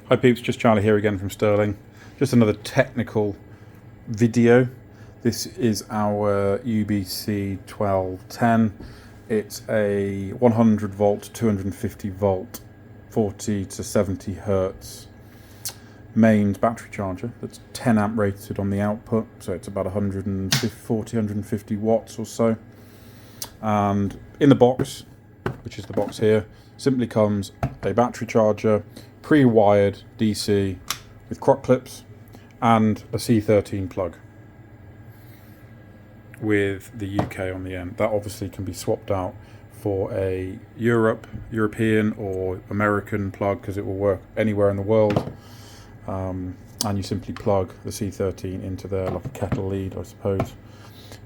Hi peeps, just Charlie here again from Sterling. Just another technical video. This is our UBC 1210. It's a 100 volt, 250 volt, 40 to 70 hertz mains battery charger that's 10 amp rated on the output, so it's about 150 watts or so. And in the box, which is the box here, simply comes a battery charger, pre-wired DC with croc clips and a C13 plug with the UK on the end. That obviously can be swapped out for a European or American plug because it will work anywhere in the world. And you simply plug the C13 into there like a kettle lead, I suppose.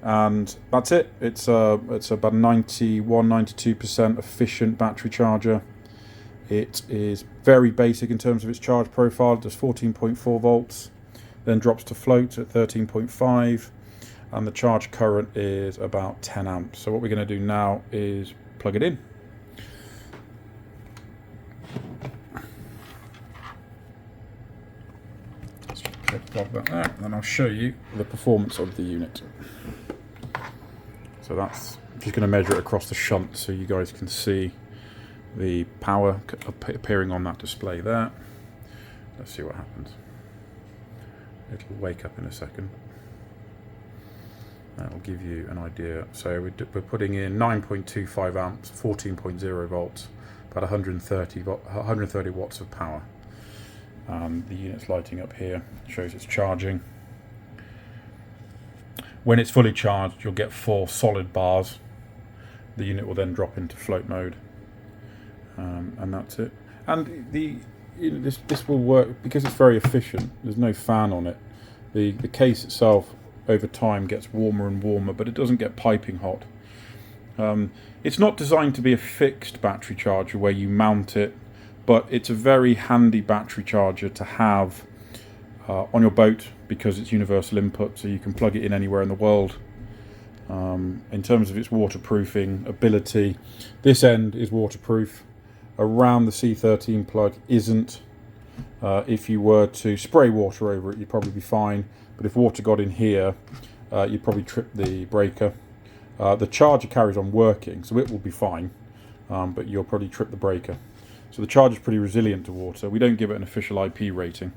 And that's it. It's about 91-92% efficient battery charger. It is very basic in terms of its charge profile. It does 14.4 volts, then drops to float at 13.5, and the charge current is about 10 amps. So what we're going to do now is plug it in. Let's just plug that there, and then I'll show you the performance of the unit. So that's just going to measure it across the shunt so you guys can see the power appearing on that display there. Let's see what happens. It'll wake up in a second. That'll give you an idea. So we're putting in 9.25 amps, 14.0 volts, about 130 watts of power. And the unit's lighting up here, shows it's charging. When it's fully charged, you'll get 4 solid bars. The unit will then drop into float mode. And that's it. And this will work because it's very efficient. There's no fan on it. The case itself over time gets warmer and warmer, but it doesn't get piping hot. It's not designed to be a fixed battery charger where you mount it, but it's a very handy battery charger to have on your boat because it's universal input, so you can plug it in anywhere in the world. In terms of its waterproofing ability, this end is waterproof. Around the C13 plug isn't. If you were to spray water over it, you'd probably be fine. But if water got in here, you'd probably trip the breaker. The charger carries on working, so it will be fine. But you'll probably trip the breaker. So the charger is pretty resilient to water. We don't give it an official IP rating,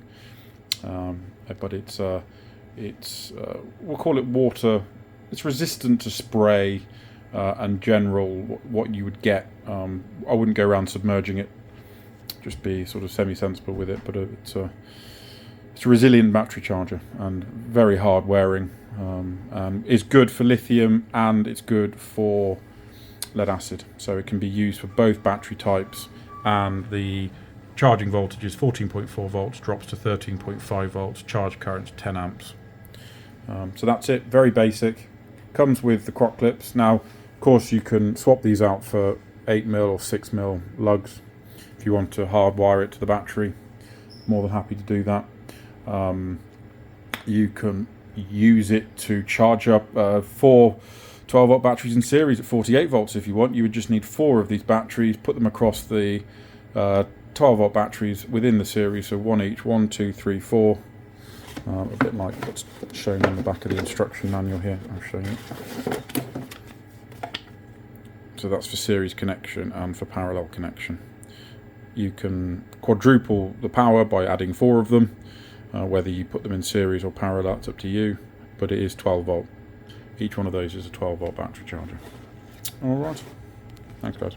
but it's we'll call it water. It's resistant to spray. And general, what you would get. I wouldn't go around submerging it, just be sort of semi-sensible with it, but it's a resilient battery charger and very hard wearing, and is good for lithium and it's good for lead acid, so it can be used for both battery types. And the charging voltage is 14.4 volts, drops to 13.5 volts, charge current 10 amps. So that's it, very basic. Comes with the croc clips. Now, of course, you can swap these out for 8mm or 6mm lugs if you want to hardwire it to the battery. More than happy to do that. You can use it to charge up 4 12-volt batteries in series at 48 volts if you want. You would just need 4 of these batteries, put them across the 12-volt batteries within the series, so 1 each, 1, 2, 3, 4. A bit like what's shown on the back of the instruction manual here. I'll show you. So that's for series connection and for parallel connection. You can quadruple the power by adding 4 of them. Whether you put them in series or parallel, it's up to you. But it is 12 volt. Each one of those is a 12 volt battery charger. All right. Thanks, guys.